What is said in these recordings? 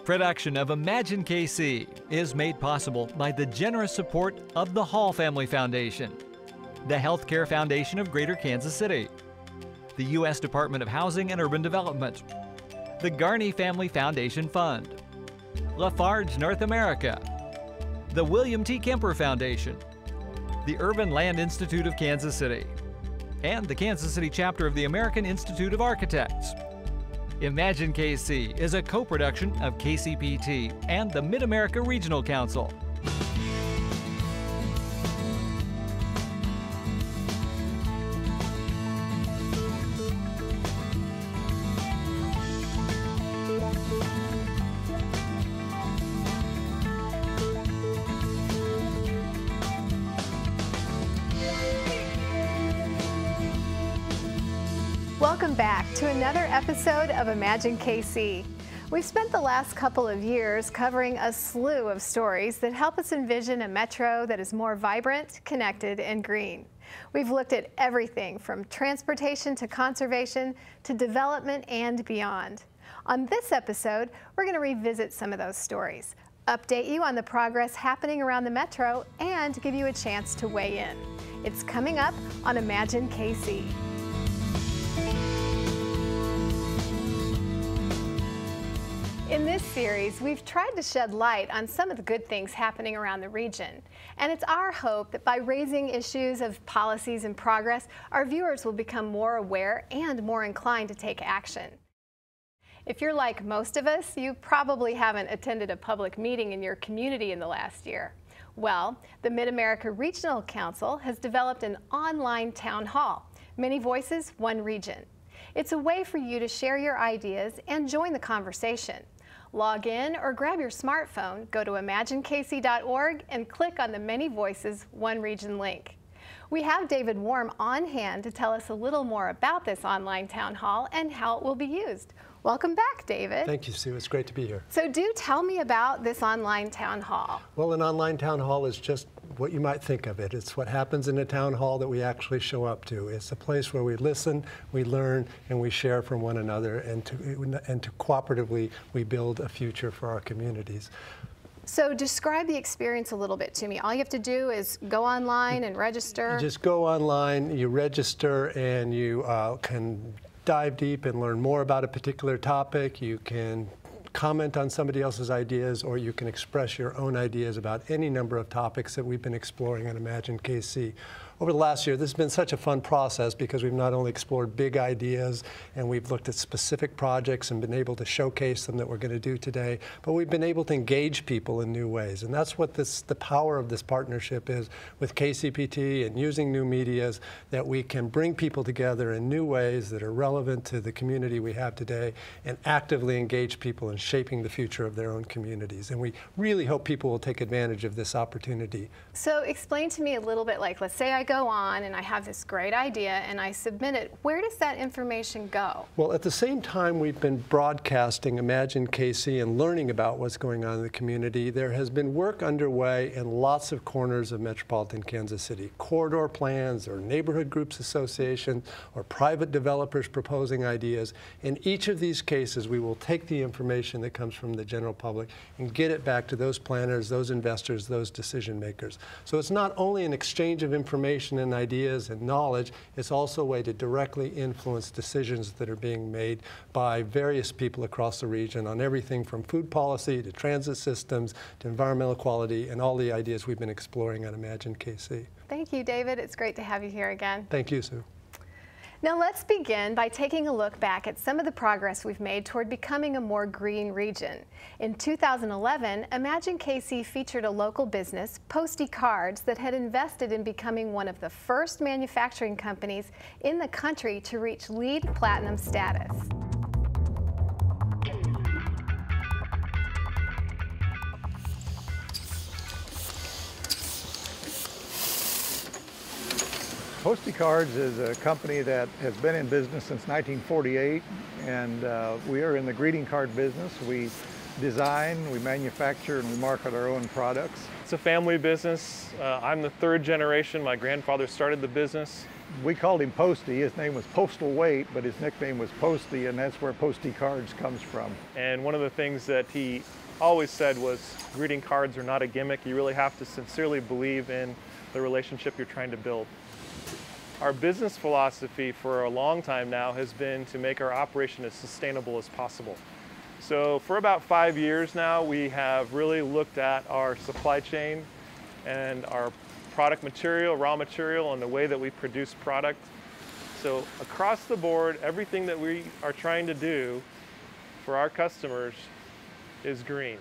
Production of Imagine KC is made possible by the generous support of the Hall Family Foundation, the Healthcare Foundation of Greater Kansas City, the U.S. Department of Housing and Urban Development, the Garney Family Foundation Fund, Lafarge North America, the William T. Kemper Foundation, the Urban Land Institute of Kansas City, and the Kansas City chapter of the American Institute of Architects. Imagine KC is a co-production of KCPT and the Mid-America Regional Council. Welcome back to another episode of Imagine KC. We've spent the last couple of years covering a slew of stories that help us envision a metro that is more vibrant, connected, and green. We've looked at everything from transportation to conservation to development and beyond. On this episode, we're going to revisit some of those stories, update you on the progress happening around the metro, and give you a chance to weigh in. It's coming up on Imagine KC. In this series, we've tried to shed light on some of the good things happening around the region. And it's our hope that by raising issues of policies and progress, our viewers will become more aware and more inclined to take action. If you're like most of us, you probably haven't attended a public meeting in your community in the last year. Well, the Mid-America Regional Council has developed an online town hall, Many Voices, One Region. It's a way for you to share your ideas and join the conversation. Log in or grab your smartphone, go to imaginekc.org and click on the Many Voices, One Region link. We have David Warm on hand to tell us a little more about this online town hall and how it will be used. Welcome back, David. Thank you, Sue. It's great to be here. So do tell me about this online town hall. Well, an online town hall is just what you might think of it. It's what happens in a town hall that we actually show up to. It's a place where we listen, we learn, and we share from one another, and to cooperatively we build a future for our communities. So describe the experience a little bit to me. All you have to do is go online and register. You just go online, you register, and you can dive deep and learn more about a particular topic. You can comment on somebody else's ideas, or you can express your own ideas about any number of topics that we've been exploring on Imagine KC. Over the last year, this has been such a fun process because we've not only explored big ideas and we've looked at specific projects and been able to showcase them that we're going to do today, but we've been able to engage people in new ways. And that's what the power of this partnership is with KCPT and using new medias, that we can bring people together in new ways that are relevant to the community we have today and actively engage people in shaping the future of their own communities. And we really hope people will take advantage of this opportunity. So explain to me a little bit, like, let's say I go on and I have this great idea and I submit it. Where does that information go? Well, at the same time we've been broadcasting Imagine KC and learning about what's going on in the community, there has been work underway in lots of corners of metropolitan Kansas City. Corridor plans or neighborhood groups associations or private developers proposing ideas. In each of these cases, we will take the information that comes from the general public and get it back to those planners, those investors, those decision makers. So it's not only an exchange of information and ideas and knowledge, it's also a way to directly influence decisions that are being made by various people across the region on everything from food policy to transit systems to environmental quality and all the ideas we've been exploring on Imagine KC. Thank you, David. It's great to have you here again. Thank you, Sue. Now let's begin by taking a look back at some of the progress we've made toward becoming a more green region. In 2011, Imagine KC featured a local business, Posty Cards, that had invested in becoming one of the first manufacturing companies in the country to reach LEED Platinum status. Posty Cards is a company that has been in business since 1948, and we are in the greeting card business. We design, we manufacture, and we market our own products. It's a family business. I'm the third generation. My grandfather started the business. We called him Posty. His name was Postal Wait, but his nickname was Posty, and that's where Posty Cards comes from. And one of the things that he always said was, greeting cards are not a gimmick. You really have to sincerely believe in the relationship you're trying to build. Our business philosophy for a long time now has been to make our operation as sustainable as possible. So for about 5 years now, we have really looked at our supply chain and our product material, raw material, and the way that we produce product. So across the board, everything that we are trying to do for our customers is green.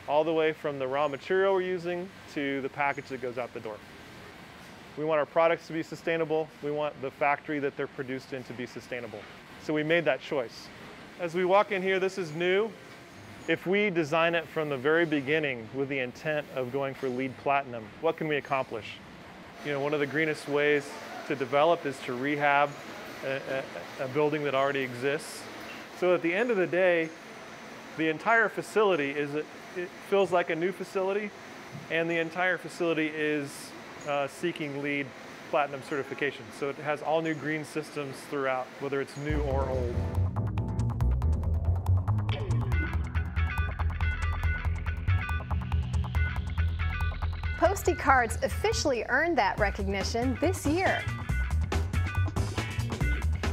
All the way from the raw material we're using to the package that goes out the door. We want our products to be sustainable. We want the factory that they're produced in to be sustainable. So we made that choice. As we walk in here, this is new. If we design it from the very beginning with the intent of going for LEED Platinum, what can we accomplish? You know, one of the greenest ways to develop is to rehab a building that already exists. So at the end of the day, the entire facility it feels like a new facility, and the entire facility is seeking LEED Platinum certification. So it has all new green systems throughout, whether it's new or old. Posty Cards officially earned that recognition this year.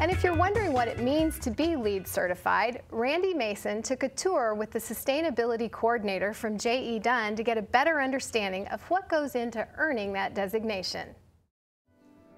And if you're wondering what it means to be LEED certified, Randy Mason took a tour with the sustainability coordinator from J.E. Dunn to get a better understanding of what goes into earning that designation.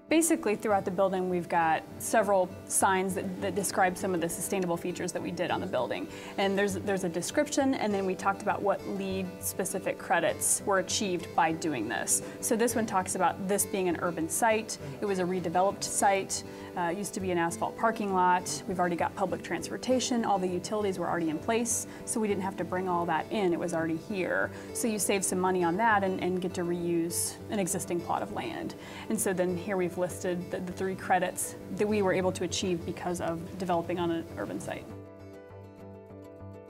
Basically, throughout the building, we've got several signs that describe some of the sustainable features that we did on the building. And there's a description, and then we talked about what LEED-specific credits were achieved by doing this. So this one talks about this being an urban site. It was a redeveloped site. It used to be an asphalt parking lot. We've already got public transportation. All the utilities were already in place, so we didn't have to bring all that in. It was already here. So you save some money on that and get to reuse an existing plot of land. And so then here we've listed the 3 credits that we were able to achieve because of developing on an urban site.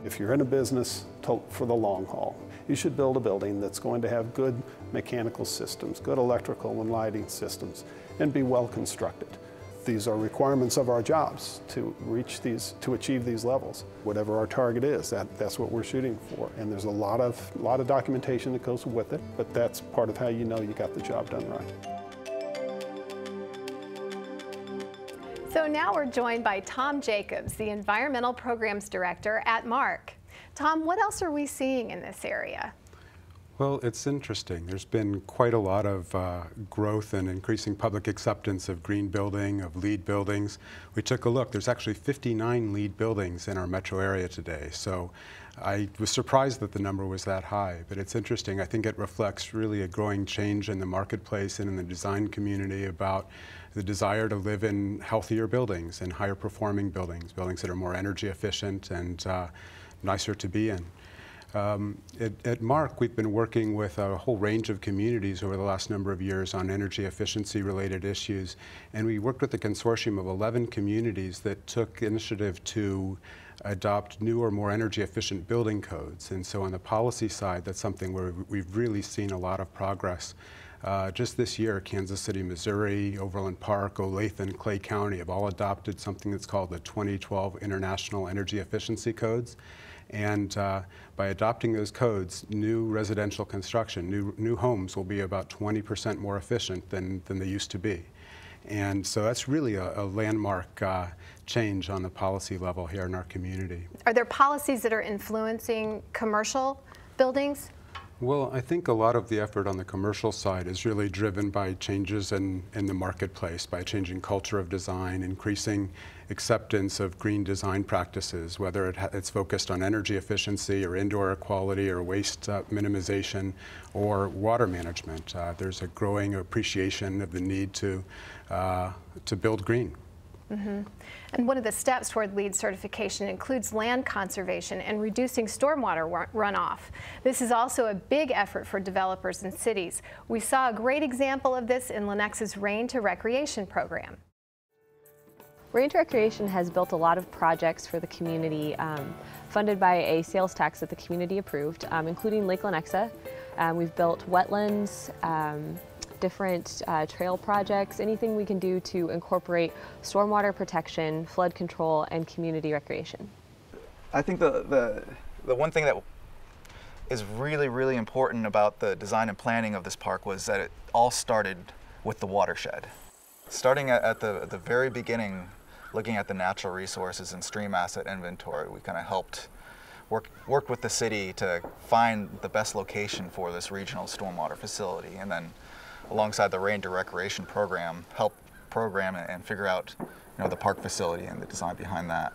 If you're in a business for the long haul, you should build a building that's going to have good mechanical systems, good electrical and lighting systems, and be well constructed. These are requirements of our jobs to achieve these levels. Whatever our target is, that's what we're shooting for. And there's a lot of documentation that goes with it, but that's part of how you know you got the job done right. So now we're joined by Tom Jacobs, the Environmental Programs Director at MARC. Tom, what else are we seeing in this area? Well, it's interesting. There's been quite a lot of growth and increasing public acceptance of green building, of LEED buildings. We took a look. There's actually 59 LEED buildings in our metro area today. So I was surprised that the number was that high, but it's interesting. I think it reflects really a growing change in the marketplace and in the design community about the desire to live in healthier buildings and higher performing buildings, buildings that are more energy efficient and nicer to be in. At MARC, we've been working with a whole range of communities over the last number of years on energy efficiency related issues, and we worked with a consortium of 11 communities that took initiative to adopt new or more energy efficient building codes. And so on the policy side, that's something where we've really seen a lot of progress. Just this year, Kansas City, Missouri, Overland Park, Olathe, and Clay County have all adopted something that's called the 2012 International Energy Efficiency Codes. And by adopting those codes, new residential construction, new homes will be about 20% more efficient than they used to be. And so that's really a landmark change on the policy level here in our community. Are there policies that are influencing commercial buildings? Well, I think a lot of the effort on the commercial side is really driven by changes in the marketplace, by changing culture of design, increasing acceptance of green design practices, whether it's focused on energy efficiency or indoor air quality or waste minimization or water management. There's a growing appreciation of the need to build green. Mm-hmm. And one of the steps toward LEED certification includes land conservation and reducing stormwater runoff. This is also a big effort for developers and cities. We saw a great example of this in Lenex's Rain to Recreation program. Rain to Recreation has built a lot of projects for the community funded by a sales tax that the community approved, including Lake Lenexa. We've built wetlands, different trail projects, anything we can do to incorporate stormwater protection, flood control, and community recreation. I think the one thing that is really, really important about the design and planning of this park was that it all started with the watershed. Starting at the very beginning, looking at the natural resources and stream asset inventory, we kind of helped work with the city to find the best location for this regional stormwater facility, and then alongside the Rain to Recreation program, help program and figure out the park facility and the design behind that.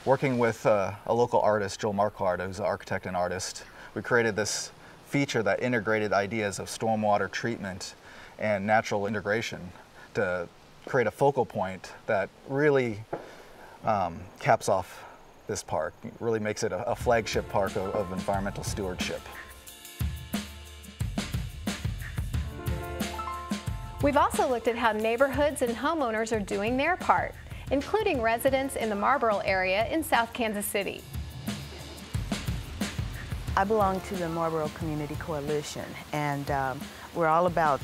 Working with a local artist, Joel Marquardt, who's an architect and artist, we created this feature that integrated ideas of stormwater treatment and natural integration to create a focal point that really caps off this park. It really makes it a flagship park of environmental stewardship. We've also looked at how neighborhoods and homeowners are doing their part, including residents in the Marlboro area in South Kansas City. I belong to the Marlboro Community Coalition, and we're all about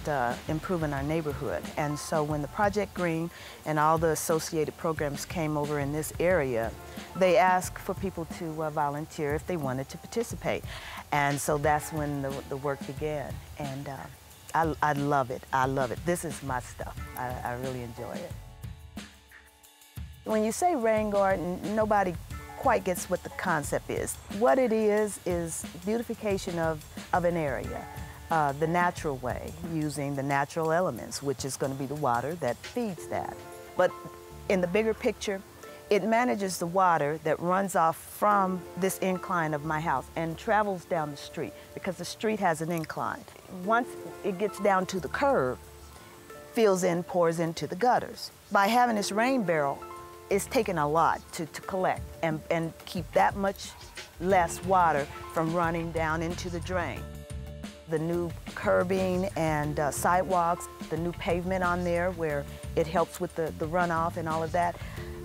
improving our neighborhood. And so when the Project Green and all the associated programs came over in this area, they asked for people to volunteer if they wanted to participate. And so that's when the work began. And I love it. I love it. This is my stuff. I really enjoy it. When you say rain garden, nobody quite gets what the concept is. What it is beautification of an area, the natural way, using the natural elements, which is going to be the water that feeds that. But in the bigger picture, it manages the water that runs off from this incline of my house and travels down the street, because the street has an incline. Once it gets down to the curb, fills in, pours into the gutters. By having this rain barrel, it's taken a lot to collect and keep that much less water from running down into the drain. The new curbing and sidewalks, the new pavement on there where it helps with the runoff and all of that,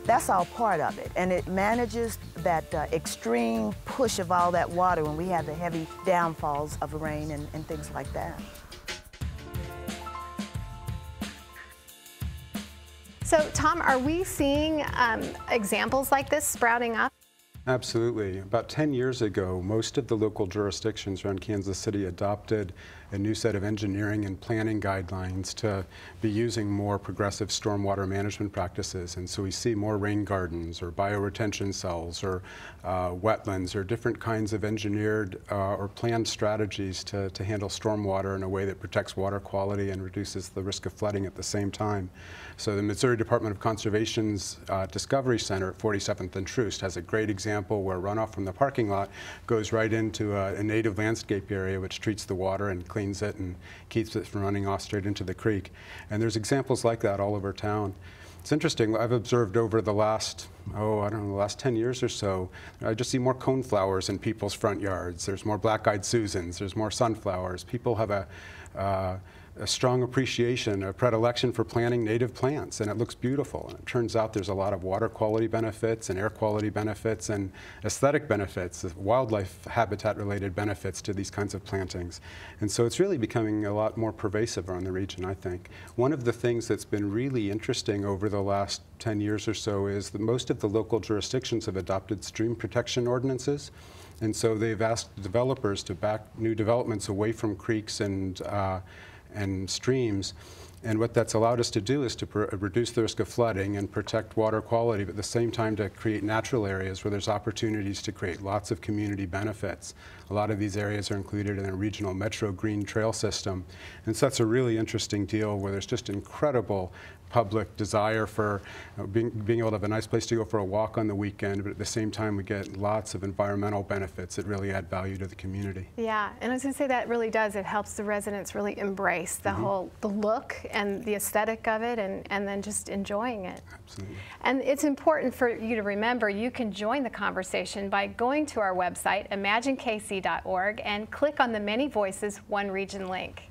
that's all part of it. And it manages that extreme push of all that water when we have the heavy downfalls of rain and things like that. So, Tom, are we seeing examples like this sprouting up? Absolutely. About 10 years ago, most of the local jurisdictions around Kansas City adopted a new set of engineering and planning guidelines to be using more progressive stormwater management practices. And so we see more rain gardens or bioretention cells or wetlands or different kinds of engineered or planned strategies to handle stormwater in a way that protects water quality and reduces the risk of flooding at the same time. So the Missouri Department of Conservation's Discovery Center at 47th and Troost has a great example where runoff from the parking lot goes right into a native landscape area which treats the water and cleans it and keeps it from running off straight into the creek. And there's examples like that all over town. It's interesting, I've observed over the last, the last 10 years or so, I just see more coneflowers in people's front yards. There's more black-eyed Susans, there's more sunflowers. People have a strong appreciation, a predilection for planting native plants, and it looks beautiful. And it turns out there's a lot of water quality benefits and air quality benefits and aesthetic benefits, wildlife habitat related benefits to these kinds of plantings. And so it's really becoming a lot more pervasive around the region, I think. One of the things that's been really interesting over the last 10 years or so is that most of the local jurisdictions have adopted stream protection ordinances. And so they've asked developers to back new developments away from creeks and streams. And what that's allowed us to do is to reduce the risk of flooding and protect water quality, but at the same time to create natural areas where there's opportunities to create lots of community benefits. A lot of these areas are included in a regional Metro Green Trail system. And so that's a really interesting deal where there's just incredible public desire for being able to have a nice place to go for a walk on the weekend, but at the same time we get lots of environmental benefits that really add value to the community. Yeah, and I was going to say that really does. It helps the residents really embrace the the look and the aesthetic of it, and then just enjoying it. Absolutely. And it's important for you to remember you can join the conversation by going to our website, imaginekc.org, and click on the Many Voices, One Region link.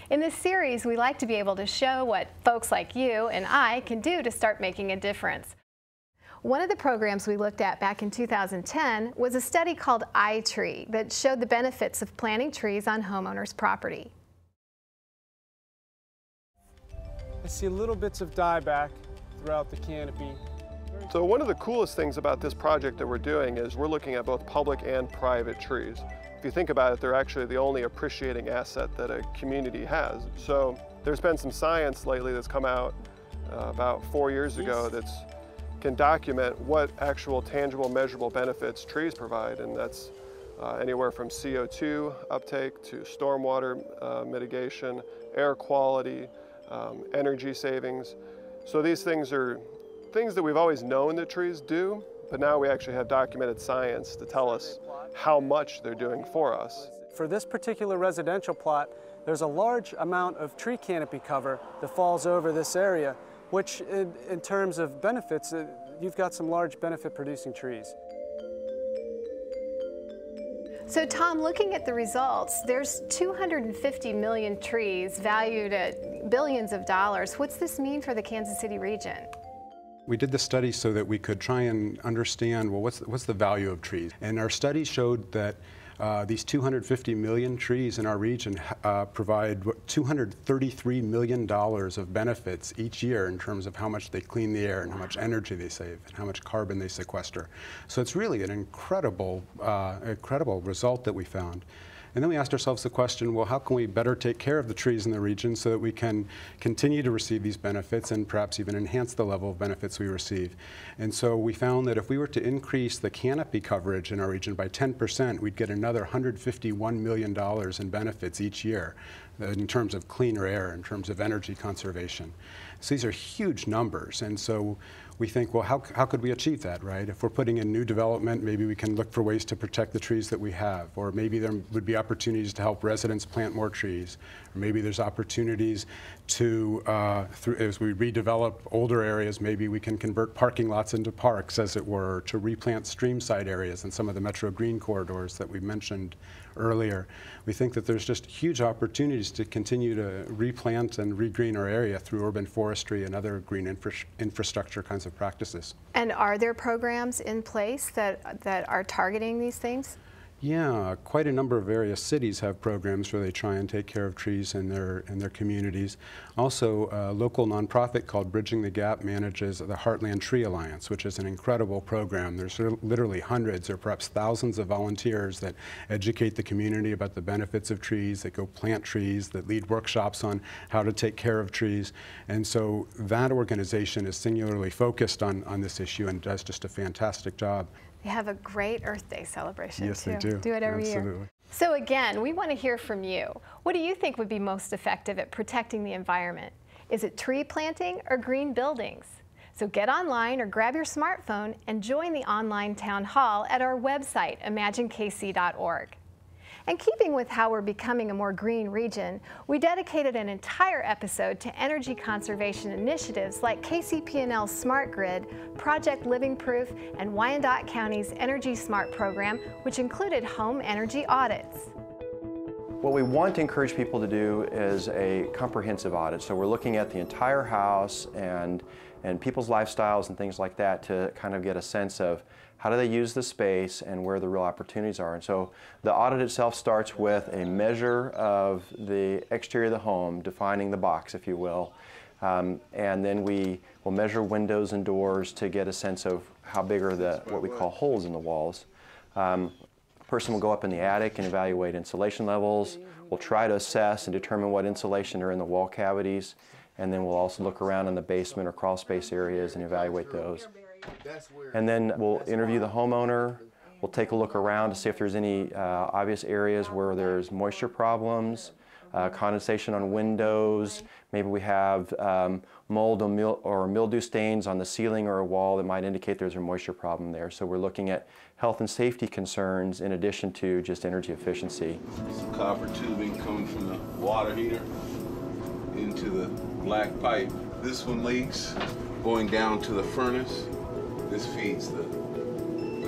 In this series, we like to be able to show what folks like you and I can do to start making a difference. One of the programs we looked at back in 2010 was a study called iTree that showed the benefits of planting trees on homeowners' property. I see little bits of dieback throughout the canopy. So one of the coolest things about this project that we're doing is we're looking at both public and private trees. If you think about it, they're actually the only appreciating asset that a community has. So there's been some science lately that's come out about 4 years ago that can document what actual tangible measurable benefits trees provide, and that's anywhere from CO2 uptake to stormwater mitigation, air quality, energy savings. So these things are things that we've always known that trees do, but now we actually have documented science to tell us how much they're doing for us. For this particular residential plot, there's a large amount of tree canopy cover that falls over this area, which in terms of benefits, you've got some large benefit-producing trees. So Tom, looking at the results, there's 250 million trees valued at billions of dollars. What's this mean for the Kansas City region? We did the study so that we could try and understand, well, what's the value of trees? And our study showed that these 250 million trees in our region provide $233 million of benefits each year in terms of how much they clean the air and how much energy they save and how much carbon they sequester. So it's really an incredible result that we found. And then we asked ourselves the question, well, how can we better take care of the trees in the region so that we can continue to receive these benefits and perhaps even enhance the level of benefits we receive? And so we found that if we were to increase the canopy coverage in our region by 10%, we'd get another $151 million in benefits each year in terms of cleaner air, in terms of energy conservation. So these are huge numbers, and so we think, well, how could we achieve that, right? If we're putting in new development, maybe we can look for ways to protect the trees that we have, or maybe there would be opportunities to help residents plant more trees, or maybe there's opportunities to, as we redevelop older areas, maybe we can convert parking lots into parks, as it were, to replant streamside areas in some of the Metro Green corridors that we mentioned earlier. We think that there's just huge opportunities to continue to replant and regreen our area through urban forestry and other green infrastructure kinds of practices. And are there programs in place that are targeting these things? Yeah, quite a number of various cities have programs where they try and take care of trees in their communities. Also, a local nonprofit called Bridging the Gap manages the Heartland Tree Alliance, which is an incredible program. There's literally hundreds or perhaps thousands of volunteers that educate the community about the benefits of trees, that go plant trees, that lead workshops on how to take care of trees. And so that organization is singularly focused on this issue and does just a fantastic job. They have a great Earth Day celebration, yes, too. Yes, they do. Do it every Absolutely. year. So again, we want to hear from you. What do you think would be most effective at protecting the environment? Is it tree planting or green buildings? So get online or grab your smartphone and join the online town hall at our website, imaginekc.org. And keeping with how we're becoming a more green region, we dedicated an entire episode to energy conservation initiatives like KCP&L's Smart Grid, Project Living Proof, and Wyandotte County's Energy Smart program, which included home energy audits. What we want to encourage people to do is a comprehensive audit. So we're looking at the entire house and people's lifestyles and things like that to kind of get a sense of how do they use the space and where the real opportunities are. And so the audit itself starts with a measure of the exterior of the home, defining the box, if you will. And then we will measure windows and doors to get a sense of how big are what we call holes in the walls. A person will go up in the attic and evaluate insulation levels. We'll try to assess and determine what insulation are in the wall cavities. And then we'll also look around in the basement or crawl space areas and evaluate those. And then we'll interview the homeowner. We'll take a look around to see if there's any obvious areas where there's moisture problems, condensation on windows. Maybe we have mold or mildew stains on the ceiling or a wall that might indicate there's a moisture problem there. So we're looking at health and safety concerns in addition to just energy efficiency. Some copper tubing coming from the water heater into the black pipe. This one leaks, going down to the furnace. This feeds the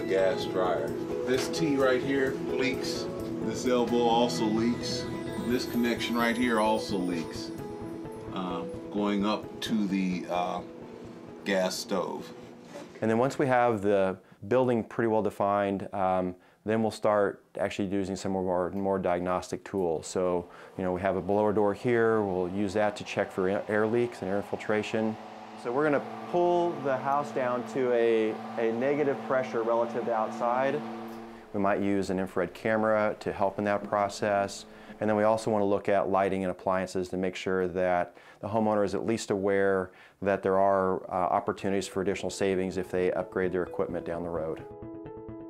gas dryer. This T right here leaks. This elbow also leaks. This connection right here also leaks, going up to the gas stove. And then once we have the building pretty well defined, then we'll start actually using some of our more diagnostic tools. So, we have a blower door here. We'll use that to check for air leaks and air infiltration. So we're going to pull the house down to a negative pressure relative to outside. We might use an infrared camera to help in that process. And then we also want to look at lighting and appliances to make sure that the homeowner is at least aware that there are opportunities for additional savings if they upgrade their equipment down the road.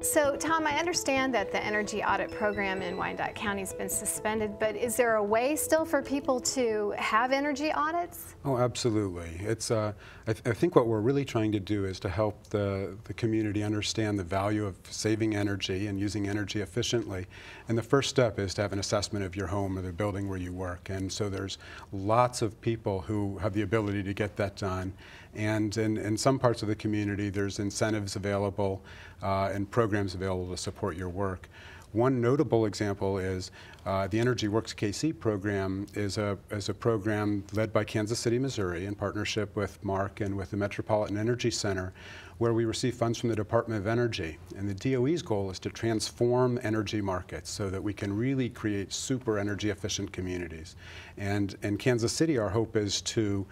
So, Tom, I understand that the energy audit program in Wyandotte County has been suspended, but is there a way still for people to have energy audits? Oh, absolutely. It's, I think what we're really trying to do is to help the community understand the value of saving energy and using energy efficiently. And the first step is to have an assessment of your home or the building where you work. And so there's lots of people who have the ability to get that done. And in some parts of the community, there's incentives available and programs available to support your work. One notable example is the Energy Works KC program is a program led by Kansas City, Missouri, in partnership with MARC and with the Metropolitan Energy Center, where we receive funds from the Department of Energy. And the DOE's goal is to transform energy markets so that we can really create super energy efficient communities. And in Kansas City, our hope is to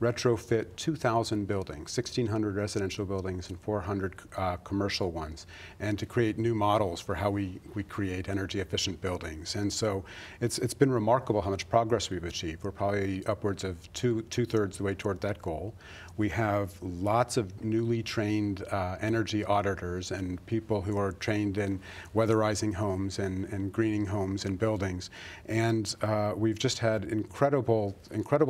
retrofit 2,000 buildings, 1,600 residential buildings and 400 commercial ones, and to create new models for how we create energy efficient buildings. And so it's been remarkable how much progress we've achieved. We're probably upwards of two-thirds the way toward that goal. We have lots of newly trained energy auditors and people who are trained in weatherizing homes and greening homes and buildings. And we've just had incredible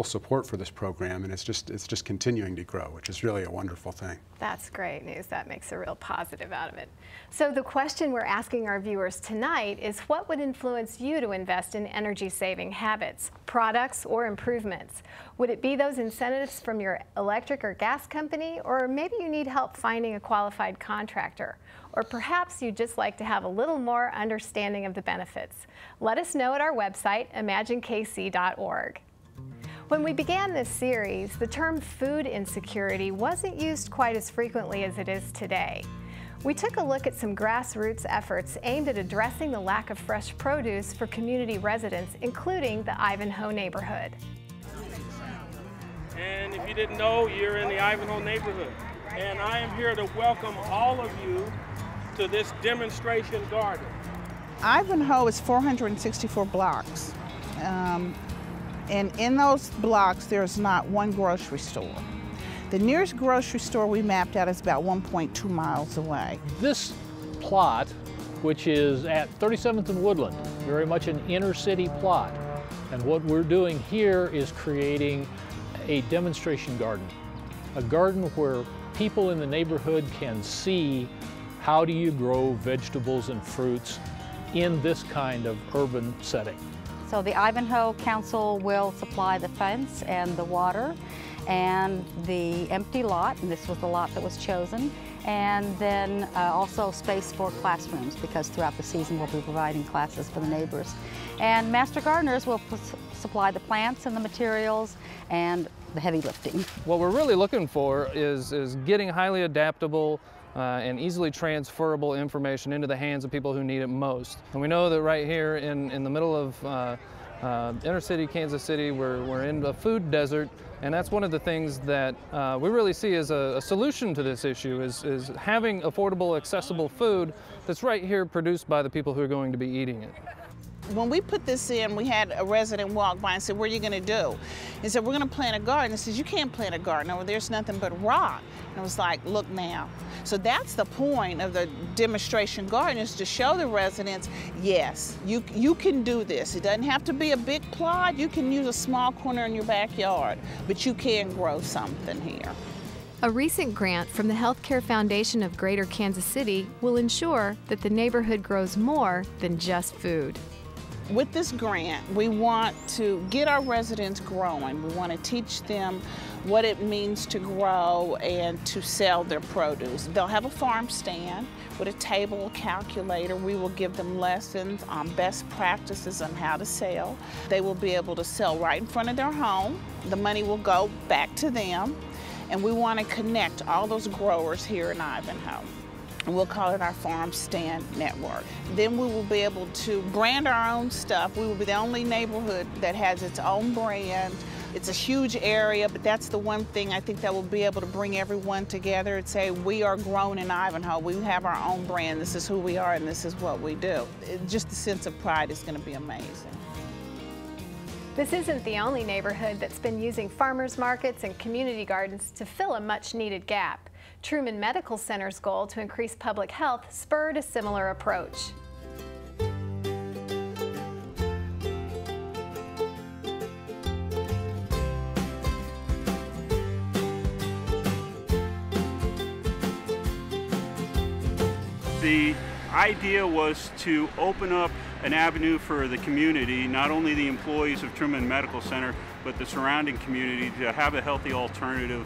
support for this program, and it's just continuing to grow, which is really a wonderful thing. That's great news. That makes a real positive out of it. So the question we're asking our viewers tonight is, what would influence you to invest in energy-saving habits, products, or improvements? Would it be those incentives from your electric or gas company, or maybe you need help finding a qualified contractor? Or perhaps you'd just like to have a little more understanding of the benefits. Let us know at our website, imaginekc.org. When we began this series, the term food insecurity wasn't used quite as frequently as it is today. We took a look at some grassroots efforts aimed at addressing the lack of fresh produce for community residents, including the Ivanhoe neighborhood. And if you didn't know, you're in the Ivanhoe neighborhood. And I am here to welcome all of you to this demonstration garden. Ivanhoe is 464 blocks. And in those blocks, there's not one grocery store. The nearest grocery store we mapped out is about 1.2 miles away. This plot, which is at 37th and Woodland, very much an inner city plot. And what we're doing here is creating a demonstration garden. A garden where people in the neighborhood can see how do you grow vegetables and fruits in this kind of urban setting. So the Ivanhoe Council will supply the fence and the water and the empty lot, and this was the lot that was chosen, and then also space for classrooms, because throughout the season we'll be providing classes for the neighbors. And Master Gardeners will supply the plants and the materials and the heavy lifting. What we're really looking for is getting highly adaptable and easily transferable information into the hands of people who need it most. And we know that right here in the middle of inner city Kansas City, we're in a food desert, and that's one of the things that we really see as a solution to this issue is having affordable, accessible food that's right here produced by the people who are going to be eating it. When we put this in, we had a resident walk by and said, "What are you going to do?" He said, "We're going to plant a garden." He says, "You can't plant a garden over there's nothing but rock." And I was like, "Look now." So that's the point of the demonstration garden, is to show the residents, yes, you can do this. It doesn't have to be a big plot. You can use a small corner in your backyard, but you can grow something here. A recent grant from the Healthcare Foundation of Greater Kansas City will ensure that the neighborhood grows more than just food. With this grant, we want to get our residents growing. We want to teach them what it means to grow and to sell their produce. They'll have a farm stand with a table, a calculator. We will give them lessons on best practices on how to sell. They will be able to sell right in front of their home. The money will go back to them. And we want to connect all those growers here in Ivanhoe. and we'll call it our Farm Stand Network. Then we will be able to brand our own stuff. We will be the only neighborhood that has its own brand. It's a huge area, but that's the one thing I think that will be able to bring everyone together and say, we are grown in Ivanhoe. We have our own brand. This is who we are, and this is what we do. Just the sense of pride is going to be amazing. This isn't the only neighborhood that's been using farmers markets and community gardens to fill a much-needed gap. Truman Medical Center's goal to increase public health spurred a similar approach. The idea was to open up an avenue for the community, not only the employees of Truman Medical Center, but the surrounding community, to have a healthy alternative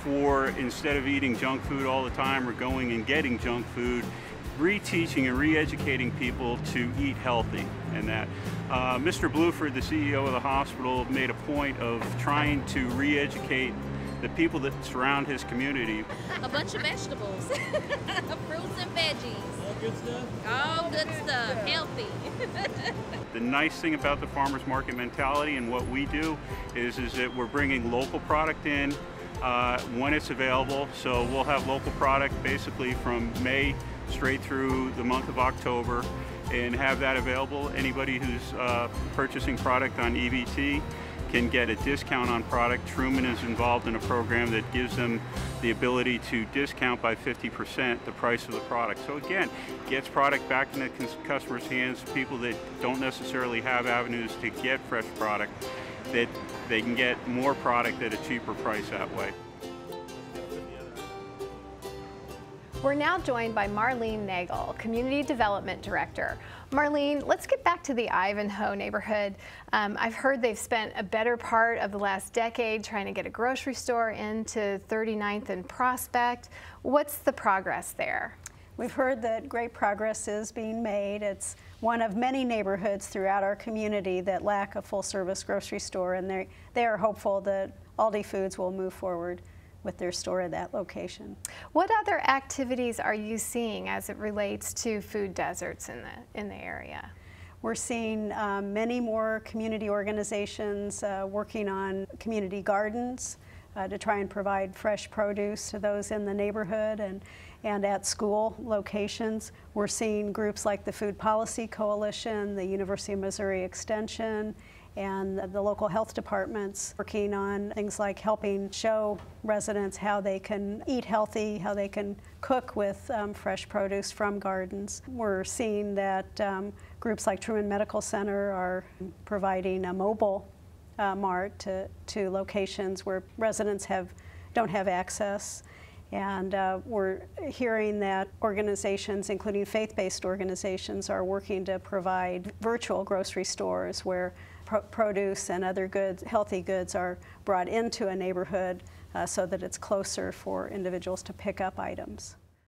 for, instead of eating junk food all the time or going and getting junk food, reteaching and re-educating people to eat healthy. And that Mr. Bluford, the CEO of the hospital, made a point of trying to re-educate the people that surround his community. A bunch of vegetables, fruits and veggies. All good stuff? All good stuff, healthy. The nice thing about the farmers market mentality and what we do is that we're bringing local product in when it's available. So we'll have local product basically from May straight through the month of October and have that available. Anybody who's purchasing product on EBT can get a discount on product. Truman is involved in a program that gives them the ability to discount by 50% the price of the product. So again, gets product back in the customer's hands, people that don't necessarily have avenues to get fresh product, that they can get more product at a cheaper price that way. We're now joined by Marlene Nagel, Community Development Director. Marlene, let's get back to the Ivanhoe neighborhood. I've heard they've spent a better part of the last decade trying to get a grocery store into 39th and Prospect. What's the progress there? We've heard that great progress is being made. It's one of many neighborhoods throughout our community that lack a full-service grocery store, and they are hopeful that Aldi Foods will move forward with their store at that location. What other activities are you seeing as it relates to food deserts in the area? We're seeing many more community organizations working on community gardens to try and provide fresh produce to those in the neighborhood and at school locations. We're seeing groups like the Food Policy Coalition, the University of Missouri Extension, and the local health departments working on things like helping show residents how they can eat healthy, how they can cook with fresh produce from gardens. We're seeing that groups like Truman Medical Center are providing a mobile mart to locations where residents don't have access. And we're hearing that organizations, including faith-based organizations, are working to provide virtual grocery stores where produce and other goods, healthy goods, are brought into a neighborhood so that it's closer for individuals to pick up items.